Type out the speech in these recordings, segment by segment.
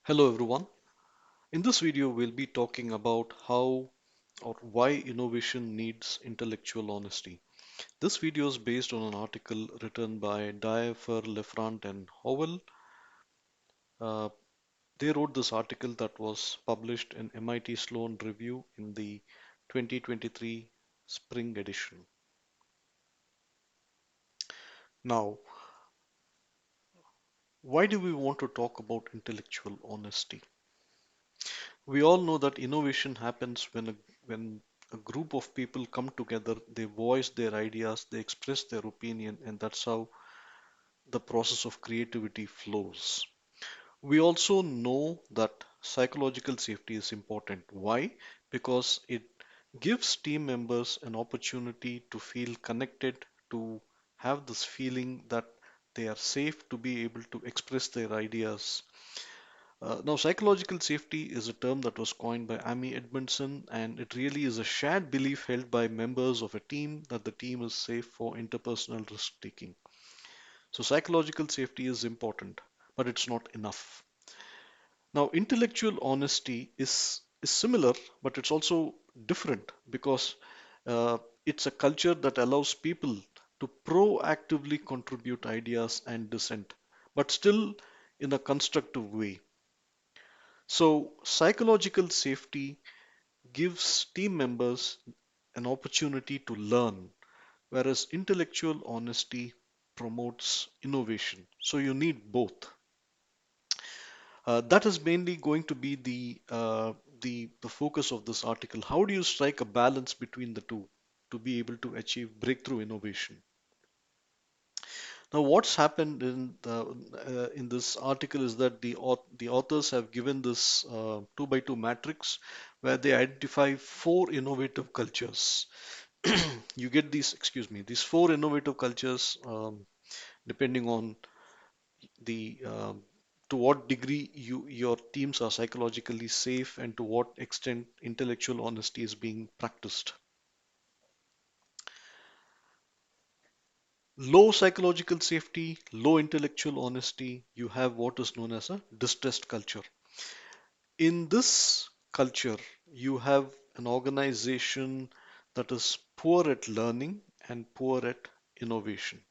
Hello everyone. In this video, we'll be talking about how or why innovation needs intellectual honesty. This video is based on an article written by Dyer, Lefranc, and Howell. Uh, they wrote this article that was published in MIT Sloan Review in the 2023 spring edition. Now, why do we want to talk about intellectual honesty? We all know that innovation happens when a group of people come together, they voice their ideas, they express their opinion, and that's how the process of creativity flows. We also know that psychological safety is important. Why? Because it gives team members an opportunity to feel connected, to have this feeling that they are safe to be able to express their ideas. Now, psychological safety is a term that was coined by Amy Edmondson, and it really is a shared belief held by members of a team that the team is safe for interpersonal risk taking. So, psychological safety is important, but it's not enough. Now, intellectual honesty is similar, but it's also different because uh, it's a culture that allows people to proactively contribute ideas and dissent, but still in a constructive way. So, psychological safety gives team members an opportunity to learn, whereas intellectual honesty promotes innovation. So, you need both. That is mainly going to be the focus of this article. How do you strike a balance between the two to be able to achieve breakthrough innovation? Now, what's happened in this article is that the authors have given this 2 by 2 matrix where they identify four innovative cultures. You get these four innovative cultures, depending on the to what degree your teams are psychologically safe and to what extent intellectual honesty is being practiced. Low psychological safety, low intellectual honesty, you have what is known as a distressed culture. In this culture, you have an organization that is poor at learning and poor at innovation.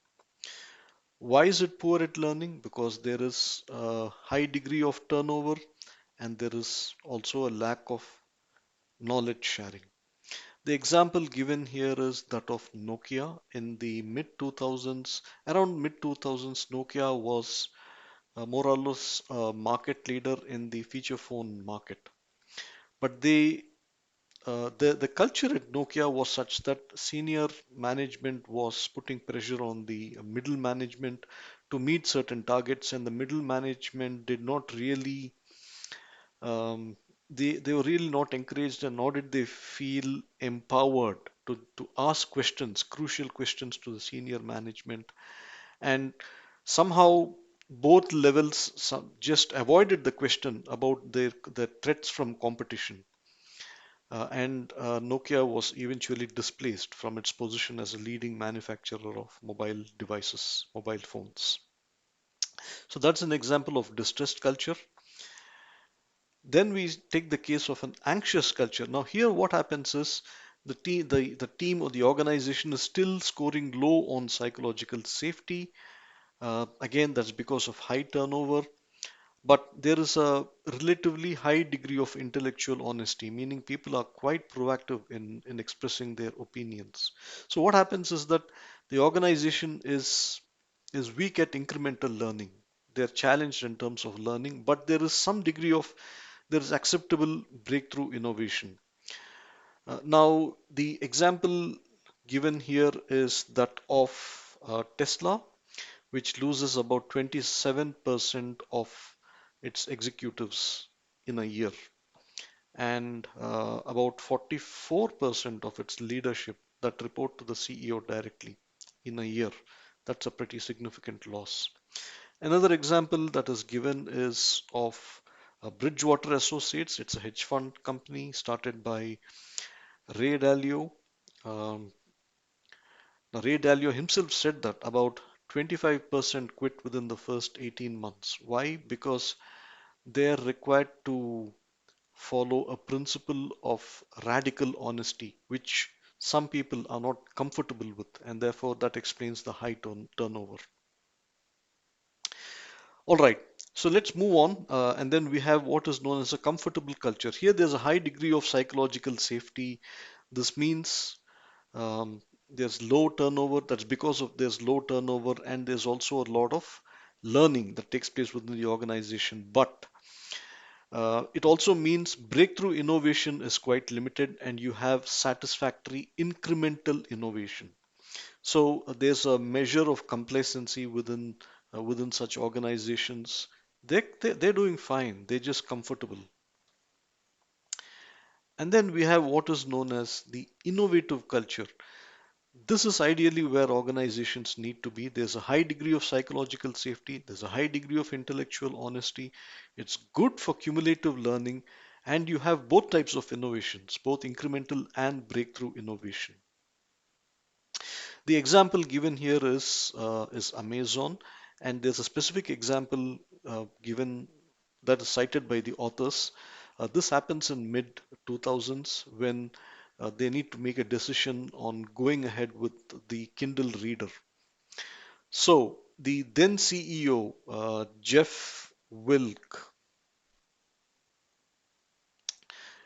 Why is it poor at learning? Because there is a high degree of turnover and there is also a lack of knowledge sharing. The example given here is that of Nokia in the mid 2000s. Around mid 2000s, Nokia was more or less a market leader in the feature phone market. But the culture at Nokia was such that senior management was putting pressure on the middle management to meet certain targets, and the middle management did not really they were really not encouraged, and nor did they feel empowered to ask questions, crucial questions to the senior management. And somehow both levels just avoided the question about the threats from competition. And Nokia was eventually displaced from its position as a leading manufacturer of mobile devices, mobile phones. So that's an example of distressed culture. Then we take the case of an anxious culture. Now, here what happens is the team or the organization is still scoring low on psychological safety. Again, that's because of high turnover, but there is a relatively high degree of intellectual honesty, meaning people are quite proactive in expressing their opinions. So what happens is that the organization is weak at incremental learning. They're challenged in terms of learning, but there is acceptable breakthrough innovation. Now, the example given here is that of Tesla, which loses about 27% of its executives in a year and about 44% of its leadership that report to the CEO directly in a year. That's a pretty significant loss. Another example that is given is of Bridgewater Associates. It's a hedge fund company started by Ray Dalio. Um, Now, Ray Dalio himself said that about 25% quit within the first 18 months. Why? Because they are required to follow a principle of radical honesty, which some people are not comfortable with, and therefore that explains the high turnover. All right, so let's move on, and then we have what is known as a comfortable culture. Here, there's a high degree of psychological safety. This means there's low turnover. That's because of there's low turnover, and there's also a lot of learning that takes place within the organization. But it also means breakthrough innovation is quite limited, and you have satisfactory incremental innovation. So there's a measure of complacency within such organizations. They're doing fine. They're just comfortable. And then we have what is known as the innovative culture. This is ideally where organizations need to be. There's a high degree of psychological safety, there's a high degree of intellectual honesty. It's good for cumulative learning, and you have both types of innovations, both incremental and breakthrough innovation. The example given here is Amazon, and there's a specific example given that is cited by the authors. This happens in mid 2000s when they need to make a decision on going ahead with the Kindle reader. So the then CEO, Jeff Wilk,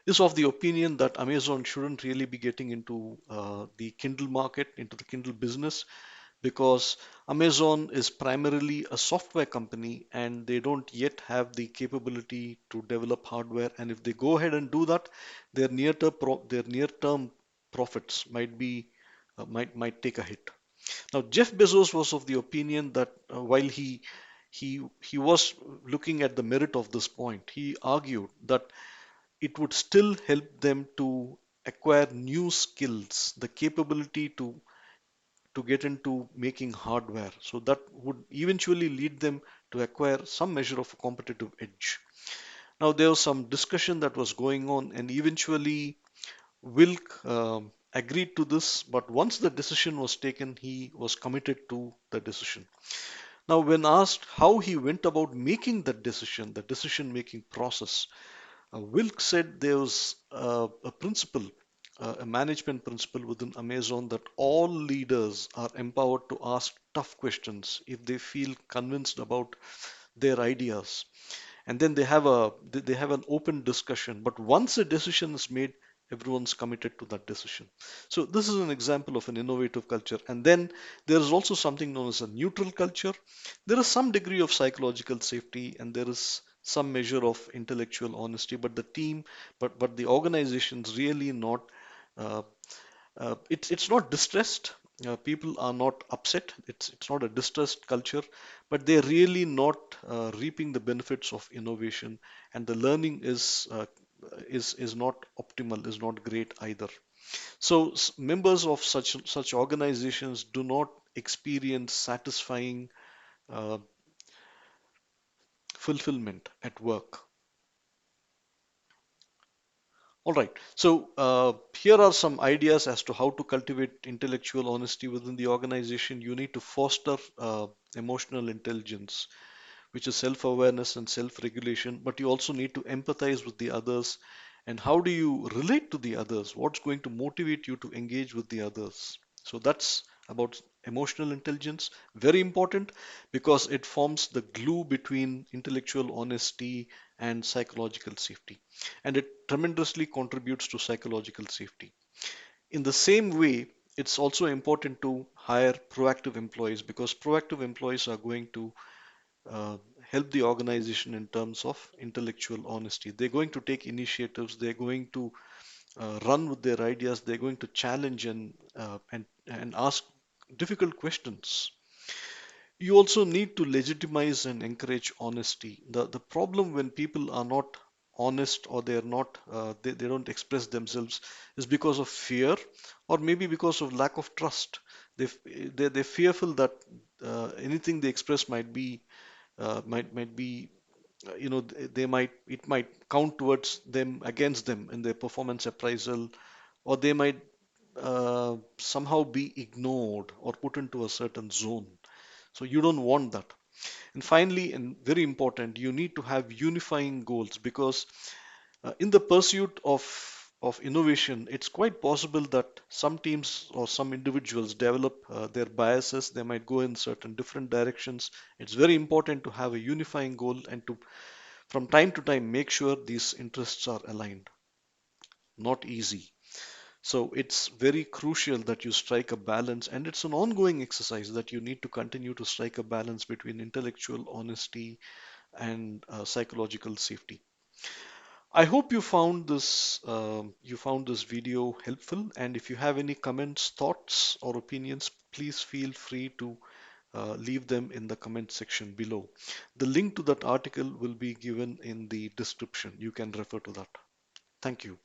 is of the opinion that Amazon shouldn't really be getting into the Kindle market, into the Kindle business, because Amazon is primarily a software company and they don't yet have the capability to develop hardware. And if they go ahead and do that, their near-term profits might take a hit. Now, Jeff Bezos was of the opinion that while he was looking at the merit of this point, he argued that it would still help them to acquire new skills, the capability to get into making hardware. So that would eventually lead them to acquire some measure of a competitive edge. Now, there was some discussion that was going on, and eventually Wilk agreed to this. But once the decision was taken, he was committed to the decision. Now, when asked how he went about making that decision, the decision making process, Wilk said there was a principle, a management principle within Amazon that all leaders are empowered to ask tough questions if they feel convinced about their ideas. And then they have an open discussion. But once a decision is made, everyone's committed to that decision. So this is an example of an innovative culture. And then there is also something known as a neutral culture. There is some degree of psychological safety and there is some measure of intellectual honesty, but but the organization's really not uh, it's not distressed. People are not upset. It's not a distressed culture, but they're really not reaping the benefits of innovation, and the learning is not optimal, is not great either. So members of such organizations do not experience satisfying uh, fulfillment at work. All right. So here are some ideas as to how to cultivate intellectual honesty within the organization. You need to foster emotional intelligence, which is self-awareness and self-regulation, but you also need to empathize with the others. And how do you relate to the others? What's going to motivate you to engage with the others? So that's about emotional intelligence. Very important because it forms the glue between intellectual honesty and psychological safety. And it tremendously contributes to psychological safety. In the same way, it's also important to hire proactive employees because proactive employees are going to uh, help the organization in terms of intellectual honesty. They're going to take initiatives, they're going to run with their ideas, they're going to challenge and ask difficult questions. You also need to legitimize and encourage honesty. The problem when people are not honest or they're not they don't express themselves is because of fear or maybe because of lack of trust. They're fearful that anything they express might be they might it might count towards them against them in their performance appraisal, or they might somehow be ignored or put into a certain zone. So you don't want that. And finally, and very important, you need to have unifying goals because in the pursuit of innovation, it's quite possible that some teams or some individuals develop their biases. They might go in certain different directions. It's very important to have a unifying goal and to, from time to time, make sure these interests are aligned. Not easy. So it's very crucial that you strike a balance, and it's an ongoing exercise that you need to continue to strike a balance between intellectual honesty and psychological safety. I hope you found this video helpful, and if you have any comments, thoughts, or opinions, please feel free to leave them in the comment section below. The link to that article will be given in the description. You can refer to that. Thank you.